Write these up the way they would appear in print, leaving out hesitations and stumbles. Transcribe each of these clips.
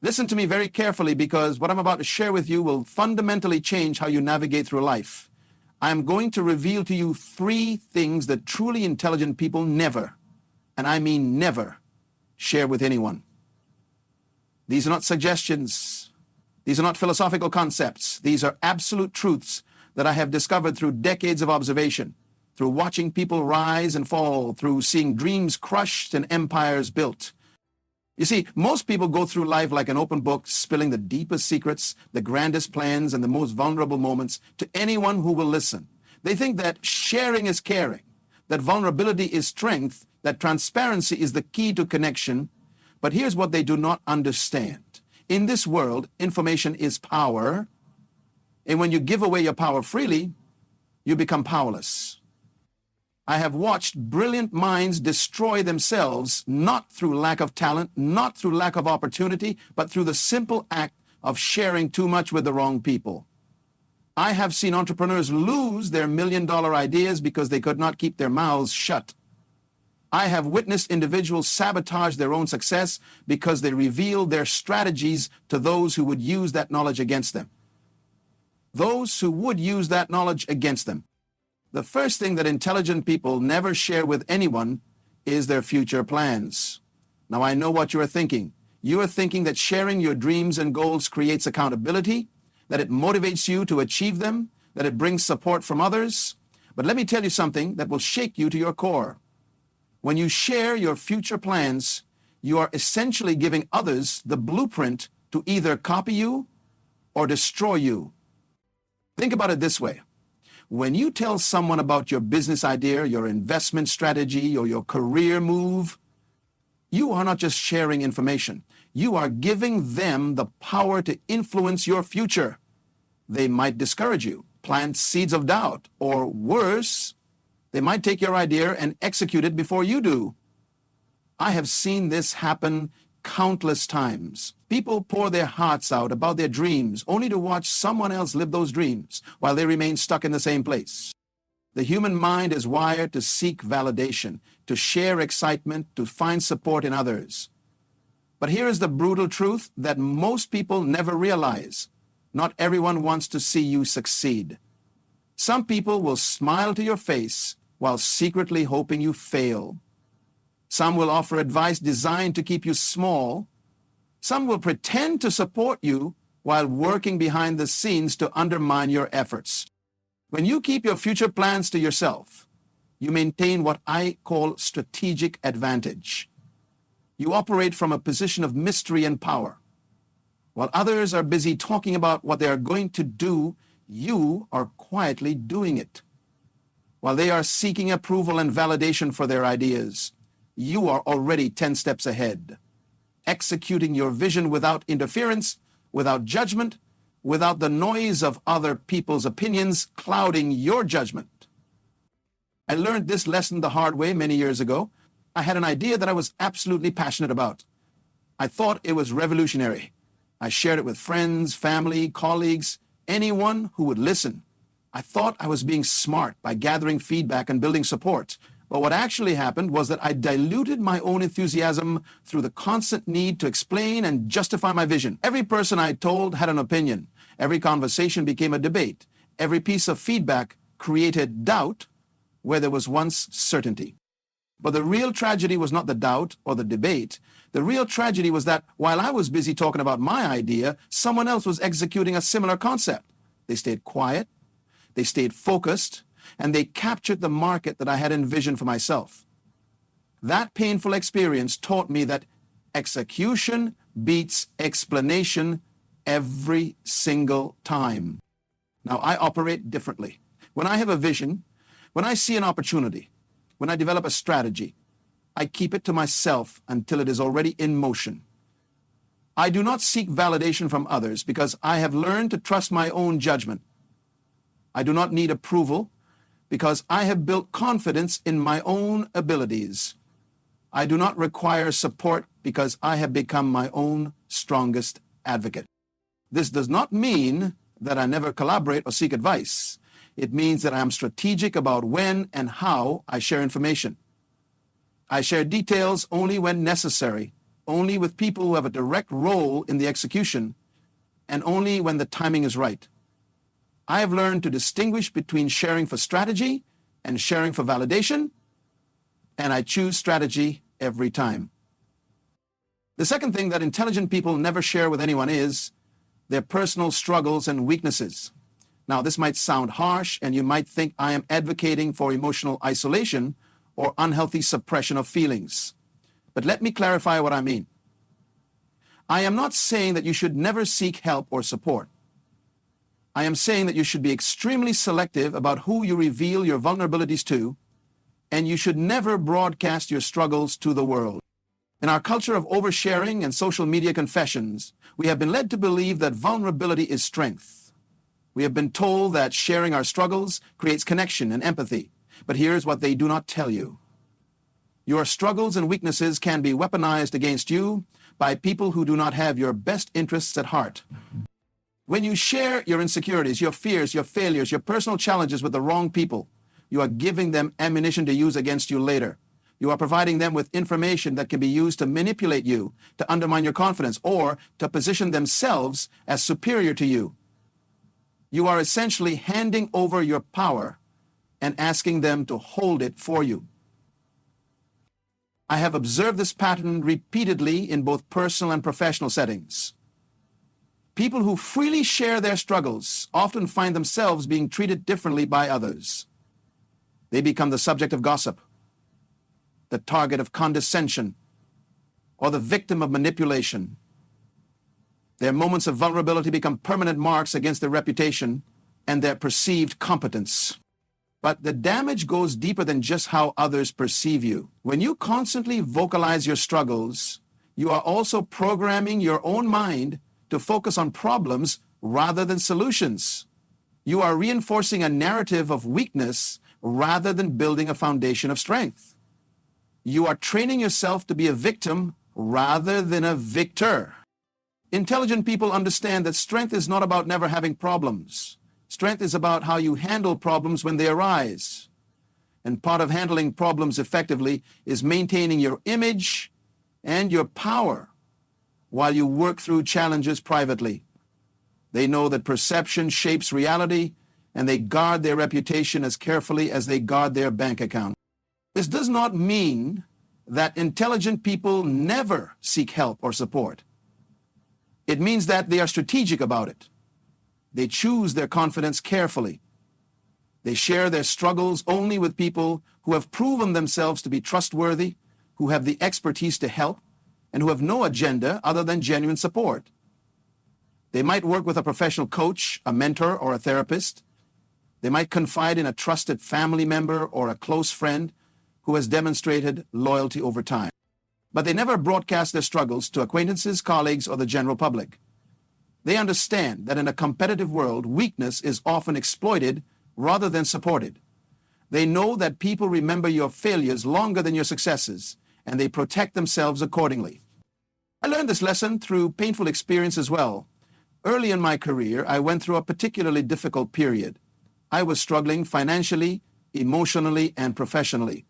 Listen to me very carefully, because what I'm about to share with you will fundamentally change how you navigate through life. I am going to reveal to you 3 things that truly intelligent people never, and I mean never, share with anyone. These are not suggestions. These are not philosophical concepts. These are absolute truths that I have discovered through decades of observation, through watching people rise and fall, through seeing dreams crushed and empires built. You see, most people go through life like an open book, spilling the deepest secrets, the grandest plans, and the most vulnerable moments to anyone who will listen. They think that sharing is caring, that vulnerability is strength, that transparency is the key to connection. But here's what they do not understand. In this world, information is power, and when you give away your power freely, you become powerless. I have watched brilliant minds destroy themselves, not through lack of talent, not through lack of opportunity, but through the simple act of sharing too much with the wrong people. I have seen entrepreneurs lose their million-dollar ideas because they could not keep their mouths shut. I have witnessed individuals sabotage their own success because they revealed their strategies to those who would use that knowledge against them. Those who would use that knowledge against them. The first thing that intelligent people never share with anyone is their future plans. Now, I know what you are thinking. You are thinking that sharing your dreams and goals creates accountability, that it motivates you to achieve them, that it brings support from others. But let me tell you something that will shake you to your core. When you share your future plans, you are essentially giving others the blueprint to either copy you or destroy you. Think about it this way. When you tell someone about your business idea, your investment strategy, or your career move, you are not just sharing information. You are giving them the power to influence your future. They might discourage you, plant seeds of doubt, or worse, they might take your idea and execute it before you do. I have seen this happen countless times. People pour their hearts out about their dreams only to watch someone else live those dreams while they remain stuck in the same place. The human mind is wired to seek validation, to share excitement, to find support in others. But here is the brutal truth that most people never realize. Not everyone wants to see you succeed. Some people will smile to your face while secretly hoping you fail. Some will offer advice designed to keep you small. Some will pretend to support you while working behind the scenes to undermine your efforts. When you keep your future plans to yourself, you maintain what I call strategic advantage. You operate from a position of mystery and power. While others are busy talking about what they are going to do, you are quietly doing it. While they are seeking approval and validation for their ideas, you are already 10 steps ahead, executing your vision without interference, without judgment, without the noise of other people's opinions clouding your judgment. I learned this lesson the hard way many years ago. I had an idea that I was absolutely passionate about. I thought it was revolutionary. I shared it with friends, family, colleagues, anyone who would listen. I thought I was being smart by gathering feedback and building support. But what actually happened was that I diluted my own enthusiasm through the constant need to explain and justify my vision. Every person I told had an opinion. Every conversation became a debate. Every piece of feedback created doubt where there was once certainty. But the real tragedy was not the doubt or the debate. The real tragedy was that while I was busy talking about my idea, someone else was executing a similar concept. They stayed quiet, they stayed focused, and they captured the market that I had envisioned for myself. That painful experience taught me that execution beats explanation every single time. Now, I operate differently. When I have a vision, when I see an opportunity, when I develop a strategy, I keep it to myself until it is already in motion. I do not seek validation from others because I have learned to trust my own judgment. I do not need approval because I have built confidence in my own abilities. I do not require support because I have become my own strongest advocate. This does not mean that I never collaborate or seek advice. It means that I am strategic about when and how I share information. I share details only when necessary, only with people who have a direct role in the execution, and only when the timing is right. I have learned to distinguish between sharing for strategy and sharing for validation, and I choose strategy every time. The second thing that intelligent people never share with anyone is their personal struggles and weaknesses. Now, this might sound harsh, and you might think I am advocating for emotional isolation or unhealthy suppression of feelings. But let me clarify what I mean. I am not saying that you should never seek help or support. I am saying that you should be extremely selective about who you reveal your vulnerabilities to, and you should never broadcast your struggles to the world. In our culture of oversharing and social media confessions, we have been led to believe that vulnerability is strength. We have been told that sharing our struggles creates connection and empathy. But here's what they do not tell you. Your struggles and weaknesses can be weaponized against you by people who do not have your best interests at heart. When you share your insecurities, your fears, your failures, your personal challenges with the wrong people, you are giving them ammunition to use against you later. You are providing them with information that can be used to manipulate you, to undermine your confidence, or to position themselves as superior to you. You are essentially handing over your power and asking them to hold it for you. I have observed this pattern repeatedly in both personal and professional settings. People who freely share their struggles often find themselves being treated differently by others. They become the subject of gossip, the target of condescension, or the victim of manipulation. Their moments of vulnerability become permanent marks against their reputation and their perceived competence. But the damage goes deeper than just how others perceive you. When you constantly vocalize your struggles, you are also programming your own mind to focus on problems rather than solutions. You are reinforcing a narrative of weakness rather than building a foundation of strength. You are training yourself to be a victim rather than a victor. Intelligent people understand that strength is not about never having problems. Strength is about how you handle problems when they arise. And part of handling problems effectively is maintaining your image and your power while you work through challenges privately. They know that perception shapes reality, and they guard their reputation as carefully as they guard their bank account. This does not mean that intelligent people never seek help or support. It means that they are strategic about it. They choose their confidence carefully. They share their struggles only with people who have proven themselves to be trustworthy, who have the expertise to help, and who have no agenda other than genuine support. They might work with a professional coach, a mentor, or a therapist. They might confide in a trusted family member or a close friend who has demonstrated loyalty over time. But they never broadcast their struggles to acquaintances, colleagues, or the general public. They understand that in a competitive world, weakness is often exploited rather than supported. They know that people remember your failures longer than your successes, and they protect themselves accordingly. I learned this lesson through painful experience as well. Early in my career, I went through a particularly difficult period. I was struggling financially, emotionally, and professionally.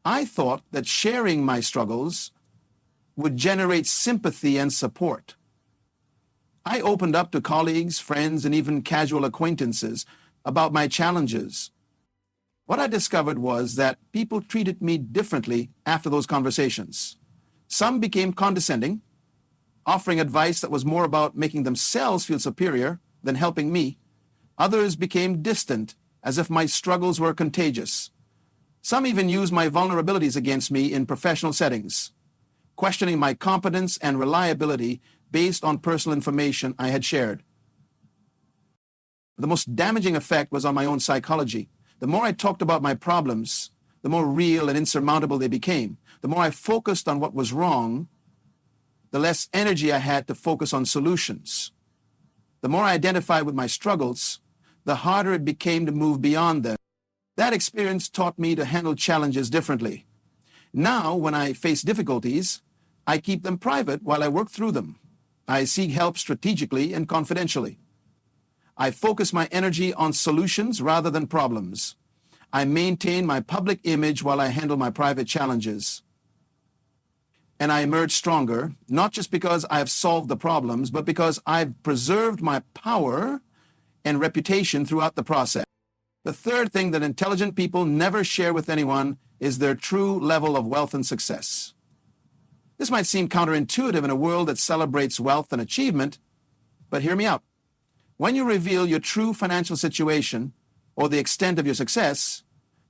I thought that sharing my struggles would generate sympathy and support. I opened up to colleagues, friends, and even casual acquaintances about my challenges. What I discovered was that people treated me differently after those conversations. Some became condescending, offering advice that was more about making themselves feel superior than helping me. Others became distant, as if my struggles were contagious. Some even used my vulnerabilities against me in professional settings, questioning my competence and reliability based on personal information I had shared. The most damaging effect was on my own psychology. The more I talked about my problems, the more real and insurmountable they became. The more I focused on what was wrong, the less energy I had to focus on solutions. The more I identified with my struggles, the harder it became to move beyond them. That experience taught me to handle challenges differently. Now, when I face difficulties, I keep them private while I work through them. I seek help strategically and confidentially. I focus my energy on solutions rather than problems. I maintain my public image while I handle my private challenges. and I emerge stronger, not just because I have solved the problems, but because I've preserved my power and reputation throughout the process. The third thing that intelligent people never share with anyone is their true level of wealth and success. This might seem counterintuitive in a world that celebrates wealth and achievement, but hear me out. When you reveal your true financial situation or the extent of your success,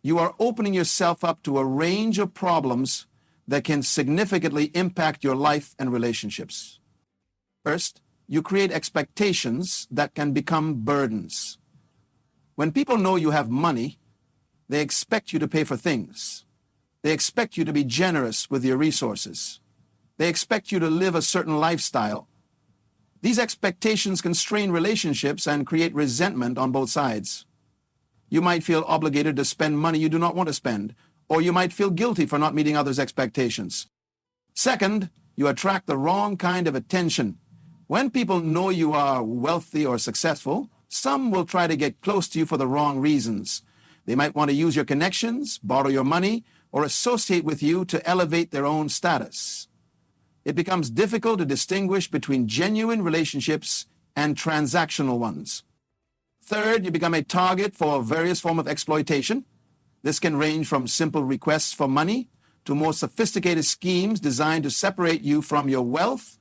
you are opening yourself up to a range of problems that can significantly impact your life and relationships. First, you create expectations that can become burdens. When people know you have money, they expect you to pay for things. They expect you to be generous with your resources. They expect you to live a certain lifestyle. These expectations constrain relationships and create resentment on both sides. You might feel obligated to spend money you do not want to spend, or you might feel guilty for not meeting others' expectations. Second, you attract the wrong kind of attention. When people know you are wealthy or successful, some will try to get close to you for the wrong reasons. They might want to use your connections, borrow your money, or associate with you to elevate their own status. It becomes difficult to distinguish between genuine relationships and transactional ones. Third, you become a target for various forms of exploitation. This can range from simple requests for money to more sophisticated schemes designed to separate you from your wealth.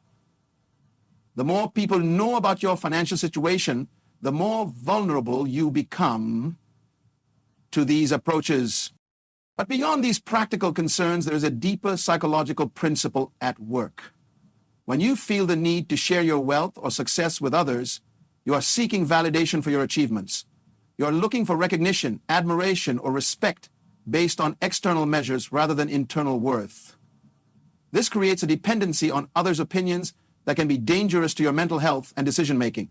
The more people know about your financial situation, the more vulnerable you become to these approaches. But beyond these practical concerns, there is a deeper psychological principle at work. When you feel the need to share your wealth or success with others, you are seeking validation for your achievements. You are looking for recognition, admiration, or respect based on external measures rather than internal worth. This creates a dependency on others' opinions that can be dangerous to your mental health and decision-making.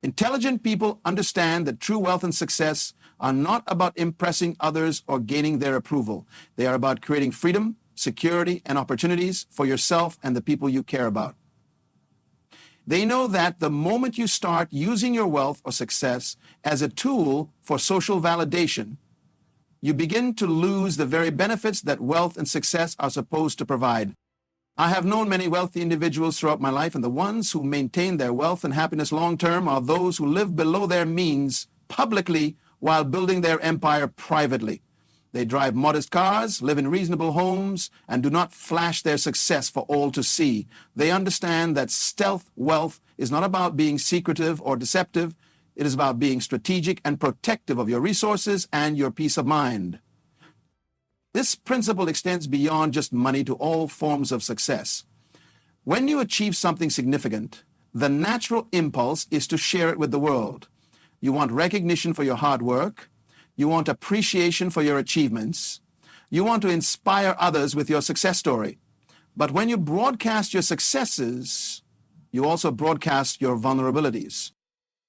Intelligent people understand that true wealth and success are not about impressing others or gaining their approval. They are about creating freedom, security, and opportunities for yourself and the people you care about. They know that the moment you start using your wealth or success as a tool for social validation, you begin to lose the very benefits that wealth and success are supposed to provide. I have known many wealthy individuals throughout my life, and the ones who maintain their wealth and happiness long-term are those who live below their means publicly while building their empire privately. They drive modest cars, live in reasonable homes, and do not flash their success for all to see. They understand that stealth wealth is not about being secretive or deceptive. It is about being strategic and protective of your resources and your peace of mind. This principle extends beyond just money to all forms of success. When you achieve something significant, the natural impulse is to share it with the world. You want recognition for your hard work. You want appreciation for your achievements. You want to inspire others with your success story. But when you broadcast your successes, you also broadcast your vulnerabilities.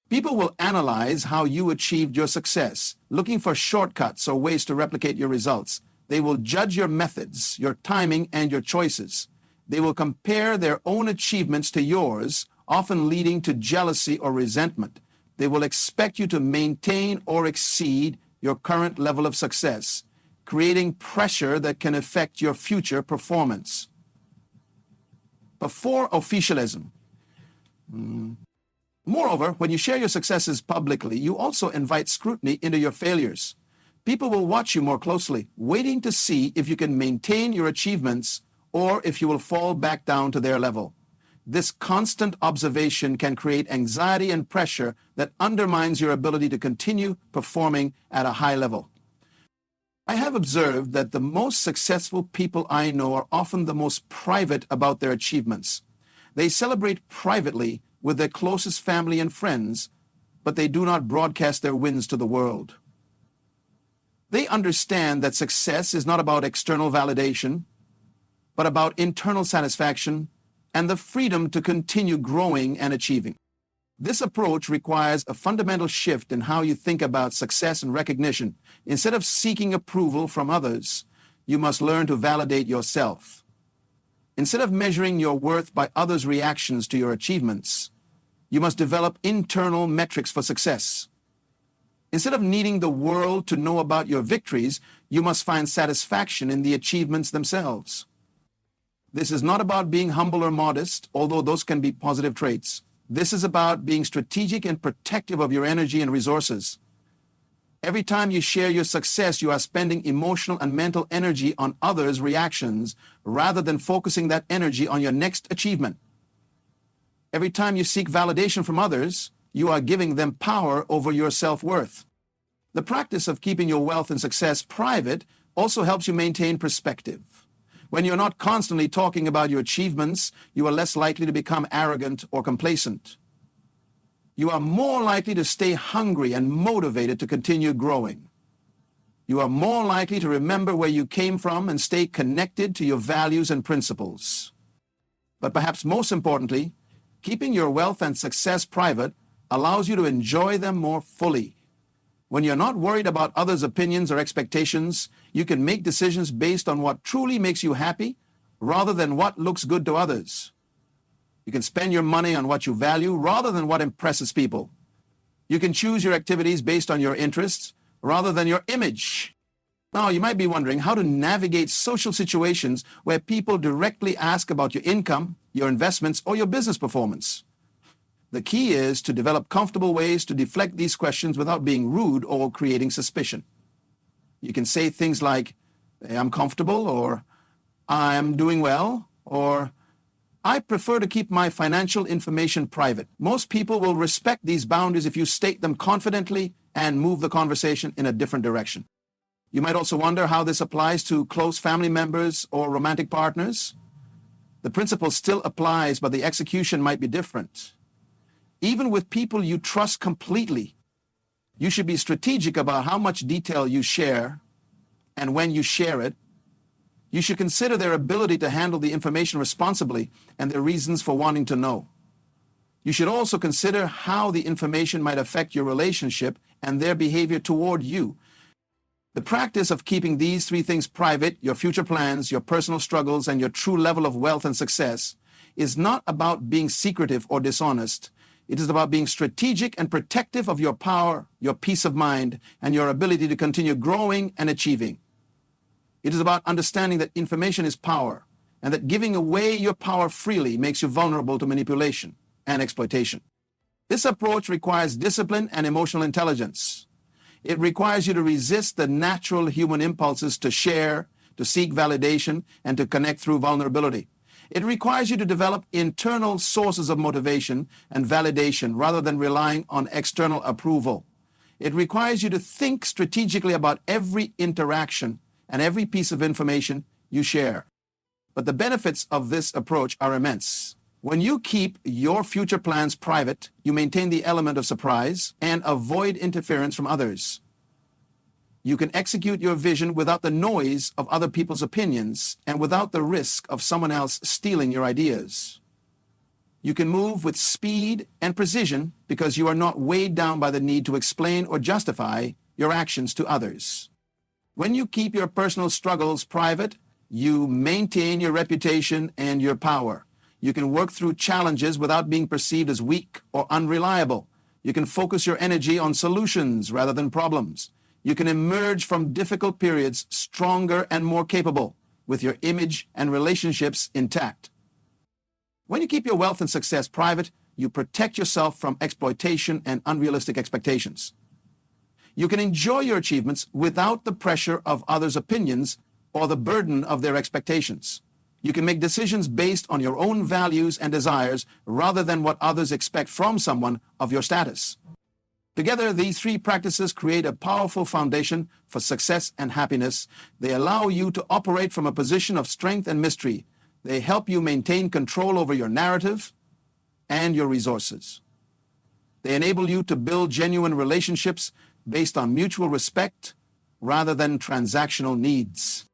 People will analyze how you achieved your success, looking for shortcuts or ways to replicate your results. They will judge your methods, your timing, and your choices. They will compare their own achievements to yours, often leading to jealousy or resentment. They will expect you to maintain or exceed your current level of success, creating pressure that can affect your future performance. Before officialism. Moreover, when you share your successes publicly, you also invite scrutiny into your failures. People will watch you more closely, waiting to see if you can maintain your achievements or if you will fall back down to their level. This constant observation can create anxiety and pressure that undermines your ability to continue performing at a high level. I have observed that the most successful people I know are often the most private about their achievements. They celebrate privately with their closest family and friends, but they do not broadcast their wins to the world. They understand that success is not about external validation, but about internal satisfaction and the freedom to continue growing and achieving. This approach requires a fundamental shift in how you think about success and recognition. Instead of seeking approval from others, you must learn to validate yourself. Instead of measuring your worth by others' reactions to your achievements, you must develop internal metrics for success. Instead of needing the world to know about your victories, you must find satisfaction in the achievements themselves. This is not about being humble or modest, although those can be positive traits. This is about being strategic and protective of your energy and resources. Every time you share your success, you are spending emotional and mental energy on others' reactions rather than focusing that energy on your next achievement. Every time you seek validation from others, you are giving them power over your self-worth. The practice of keeping your wealth and success private also helps you maintain perspective. When you're not constantly talking about your achievements, you are less likely to become arrogant or complacent. You are more likely to stay hungry and motivated to continue growing. You are more likely to remember where you came from and stay connected to your values and principles. But perhaps most importantly, keeping your wealth and success private allows you to enjoy them more fully. When you're not worried about others' opinions or expectations, you can make decisions based on what truly makes you happy rather than what looks good to others. You can spend your money on what you value rather than what impresses people. You can choose your activities based on your interests rather than your image. Now, you might be wondering how to navigate social situations where people directly ask about your income, your investments, or your business performance. The key is to develop comfortable ways to deflect these questions without being rude or creating suspicion. You can say things like, "I'm comfortable," or "I'm doing well," or "I prefer to keep my financial information private." Most people will respect these boundaries if you state them confidently and move the conversation in a different direction. You might also wonder how this applies to close family members or romantic partners. The principle still applies, but the execution might be different. Even with people you trust completely, you should be strategic about how much detail you share and when you share it. You should consider their ability to handle the information responsibly and their reasons for wanting to know. You should also consider how the information might affect your relationship and their behavior toward you. The practice of keeping these three things private, your future plans, your personal struggles, and your true level of wealth and success, is not about being secretive or dishonest. It is about being strategic and protective of your power, your peace of mind, and your ability to continue growing and achieving. It is about understanding that information is power, and that giving away your power freely makes you vulnerable to manipulation and exploitation. This approach requires discipline and emotional intelligence. It requires you to resist the natural human impulses to share, to seek validation, and to connect through vulnerability. It requires you to develop internal sources of motivation and validation rather than relying on external approval. It requires you to think strategically about every interaction and every piece of information you share. But the benefits of this approach are immense. When you keep your future plans private, you maintain the element of surprise and avoid interference from others. You can execute your vision without the noise of other people's opinions and without the risk of someone else stealing your ideas. You can move with speed and precision because you are not weighed down by the need to explain or justify your actions to others. When you keep your personal struggles private, you maintain your reputation and your power. You can work through challenges without being perceived as weak or unreliable. You can focus your energy on solutions rather than problems. You can emerge from difficult periods stronger and more capable, with your image and relationships intact. When you keep your wealth and success private, you protect yourself from exploitation and unrealistic expectations. You can enjoy your achievements without the pressure of others' opinions or the burden of their expectations. You can make decisions based on your own values and desires rather than what others expect from someone of your status. Together, these three practices create a powerful foundation for success and happiness. They allow you to operate from a position of strength and mystery. They help you maintain control over your narrative and your resources. They enable you to build genuine relationships based on mutual respect rather than transactional needs.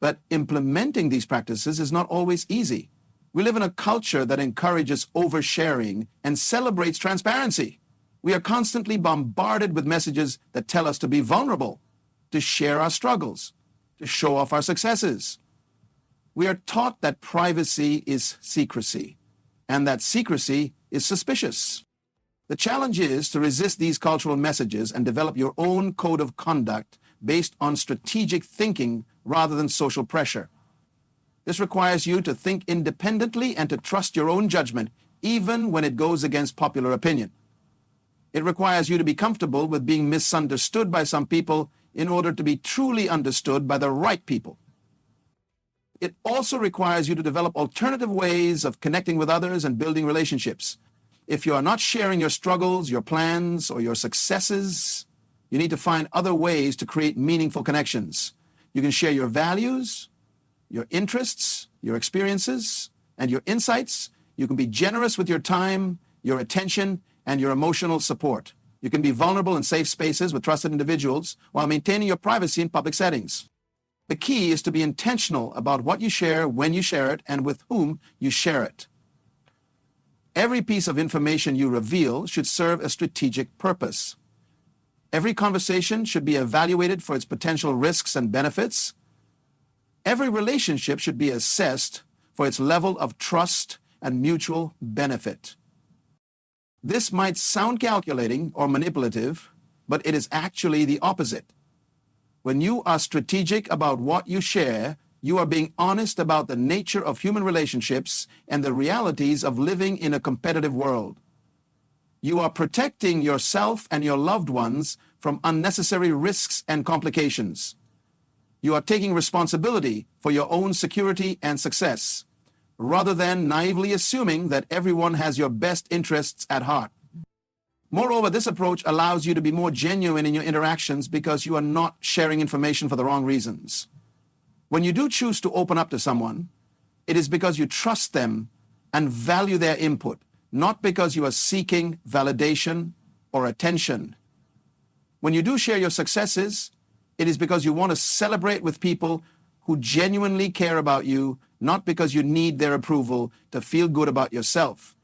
But implementing these practices is not always easy. We live in a culture that encourages oversharing and celebrates transparency. We are constantly bombarded with messages that tell us to be vulnerable, to share our struggles, to show off our successes. We are taught that privacy is secrecy, and that secrecy is suspicious. The challenge is to resist these cultural messages and develop your own code of conduct based on strategic thinking rather than social pressure. This requires you to think independently and to trust your own judgment, even when it goes against popular opinion. It requires you to be comfortable with being misunderstood by some people in order to be truly understood by the right people. It also requires you to develop alternative ways of connecting with others and building relationships. If you are not sharing your struggles, your plans, or your successes, you need to find other ways to create meaningful connections. You can share your values, your interests, your experiences, and your insights. You can be generous with your time, your attention, and your emotional support. You can be vulnerable in safe spaces with trusted individuals while maintaining your privacy in public settings. The key is to be intentional about what you share, when you share it, and with whom you share it. Every piece of information you reveal should serve a strategic purpose. Every conversation should be evaluated for its potential risks and benefits. Every relationship should be assessed for its level of trust and mutual benefit. This might sound calculating or manipulative, but it is actually the opposite. When you are strategic about what you share, you are being honest about the nature of human relationships and the realities of living in a competitive world. You are protecting yourself and your loved ones from unnecessary risks and complications. You are taking responsibility for your own security and success, rather than naively assuming that everyone has your best interests at heart. Moreover, this approach allows you to be more genuine in your interactions because you are not sharing information for the wrong reasons. When you do choose to open up to someone, it is because you trust them and value their input, not because you are seeking validation or attention. When you do share your successes, it is because you want to celebrate with people who genuinely care about you, not because you need their approval to feel good about yourself.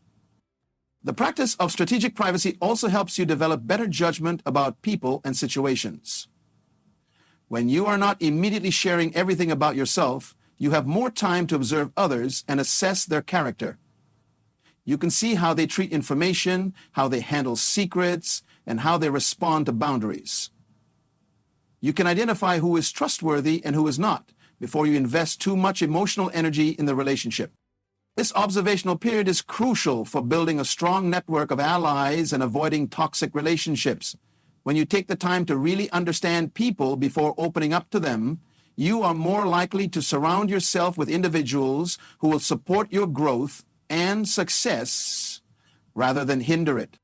The practice of strategic privacy also helps you develop better judgment about people and situations. When you are not immediately sharing everything about yourself, you have more time to observe others and assess their character. You can see how they treat information, how they handle secrets, and how they respond to boundaries. You can identify who is trustworthy and who is not before you invest too much emotional energy in the relationship. This observational period is crucial for building a strong network of allies and avoiding toxic relationships. When you take the time to really understand people before opening up to them, you are more likely to surround yourself with individuals who will support your growth and success rather than hinder it.